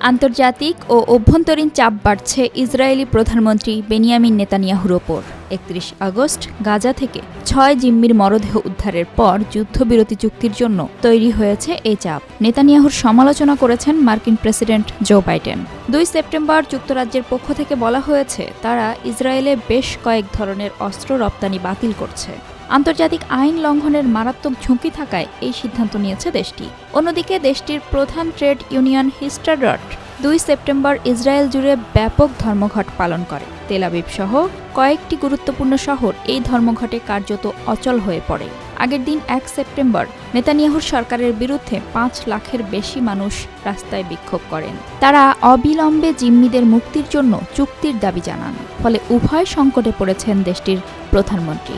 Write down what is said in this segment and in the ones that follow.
আন্তর্জাতিক ও অভ্যন্তরীণ চাপ বাড়ছে ইসরায়েলি প্রধানমন্ত্রী বেনিয়ামিন নেতানিয়াহুর ওপর। ৩১ আগস্ট গাজা থেকে ৬ জিম্মির মরদেহ উদ্ধারের পর যুদ্ধবিরতি চুক্তির জন্য তৈরি হয়েছে এই চাপ। নেতানিয়াহুর সমালোচনা করেছেন মার্কিন প্রেসিডেন্ট জো বাইডেন। ২ সেপ্টেম্বর যুক্তরাজ্যের পক্ষ থেকে বলা হয়েছে তারা ইসরায়েলে বেশ কয়েক ধরনের অস্ত্র রপ্তানি বাতিল করছে। আন্তর্জাতিক আইন লঙ্ঘনের মারাত্মক ঝুঁকি থাকায় এই সিদ্ধান্ত নিয়েছে দেশটি। অন্যদিকে দেশটির প্রধান ট্রেড ইউনিয়ন হিস্টাডট ২ সেপ্টেম্বর ইসরায়েল জুড়ে ব্যাপক ধর্মঘট পালন করে। তেল আবিব সহ কয়েকটি গুরুত্বপূর্ণ শহর এই ধর্মঘটে কার্যত অচল হয়ে পড়ে। আগের দিন ১ সেপ্টেম্বর নেতানিয়াহুর সরকারের বিরুদ্ধে ৫ লাখের বেশি মানুষ রাস্তায় বিক্ষোভ করেন। তারা অবিলম্বে জিম্মিদের মুক্তির জন্য চুক্তির দাবি জানান। ফলে উভয় সংকটে পড়েছেন দেশটির প্রধানমন্ত্রী।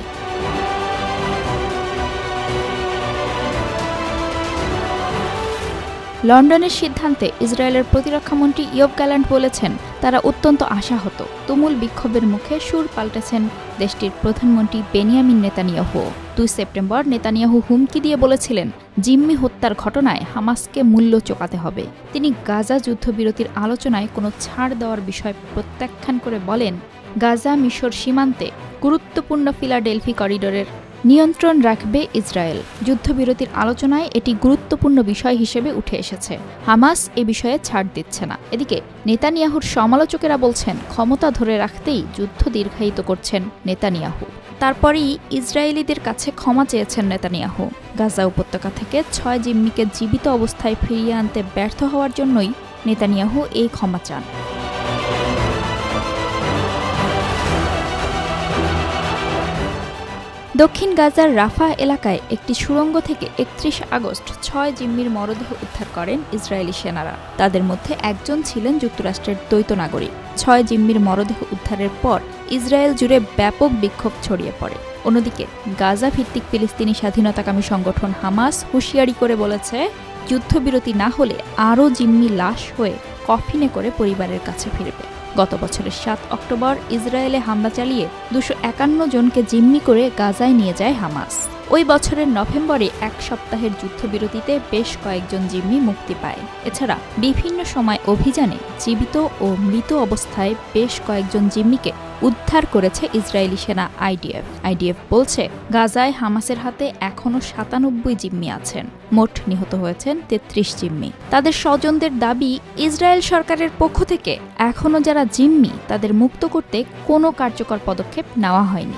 লন্ডনের সিদ্ধান্তে ইসরায়েলের প্রতিরক্ষামন্ত্রী ইয়োভ গ্যালান্ট বলেছেন তারা অত্যন্ত আশাহত। তুমুল বিক্ষোভের মুখে সুর পাল্টেছেন দেশটির প্রধানমন্ত্রী বেনিয়ামিন নেতানিয়াহু। ২ সেপ্টেম্বর নেতানিয়াহু হুমকি দিয়ে বলেছিলেন জিম্মি হত্যার ঘটনায় হামাসকে মূল্য চোকাতে হবে। তিনি গাজা যুদ্ধবিরতির আলোচনায় কোনো ছাড় দেওয়ার বিষয় প্রত্যাখ্যান করে বলেন গাজা মিশর সীমান্তে গুরুত্বপূর্ণ ফিলাডেলফি করিডোরের নিয়ন্ত্রণ রাখবে ইসরায়েল। যুদ্ধবিরতির আলোচনায় এটি গুরুত্বপূর্ণ বিষয় হিসেবে উঠে এসেছে। হামাস এ বিষয়ে ছাড় দিচ্ছে না। এদিকে নেতানিয়াহুর সমালোচকেরা বলছেন ক্ষমতা ধরে রাখতেই যুদ্ধ দীর্ঘায়িত করছেন নেতানিয়াহু। তারপরেই ইসরায়েলিদের কাছে ক্ষমা চেয়েছেন নেতানিয়াহু। গাজা উপত্যকা থেকে ৬ জিম্মিকে জীবিত অবস্থায় ফিরিয়ে আনতে ব্যর্থ হওয়ার জন্যই নেতানিয়াহু এই ক্ষমা চান। দক্ষিণ গাজার রাফা এলাকায় একটি সুড়ঙ্গ থেকে ৩১ আগস্ট ৬ জিম্মির মরদেহ উদ্ধার করেন ইসরায়েলি সেনারা। তাদের মধ্যে একজন ছিলেন যুক্তরাষ্ট্রের দ্বৈত নাগরিক। ৬ জিম্মির মরদেহ উদ্ধারের পর ইসরায়েল জুড়ে ব্যাপক বিক্ষোভ ছড়িয়ে পড়ে। অন্যদিকে গাজা ভিত্তিক ফিলিস্তিনি স্বাধীনতাকামী সংগঠন হামাস হুঁশিয়ারি করে বলেছে যুদ্ধবিরতি না হলে আরও জিম্মি লাশ হয়ে কফিনে করে পরিবারের কাছে ফিরবে। গত বছরের ৭ অক্টোবর ইসরায়েলে হামলা চালিয়ে ২৫১ জনকে জিম্মি করে গাজায় নিয়ে যায় হামাস। ওই বছরের নভেম্বরে ১ সপ্তাহের যুদ্ধবিরতিতে বেশ কয়েকজন জিম্মি মুক্তি পায়। এছাড়া বিভিন্ন সময় অভিযানে জীবিত ও মৃত অবস্থায় বেশ কয়েকজন জিম্মিকে উদ্ধার করেছে ইসরায়েলি সেনা আইডিএফ বলছে গাজায় হামাসের হাতে এখনও ৯৭ জিম্মি আছেন। মোট নিহত হয়েছেন ৩৩ জিম্মি। তাদের স্বজনদের দাবি ইসরায়েল সরকারের পক্ষ থেকে এখনও যারা জিম্মি তাদের মুক্ত করতে কোনো কার্যকর পদক্ষেপ নেওয়া হয়নি।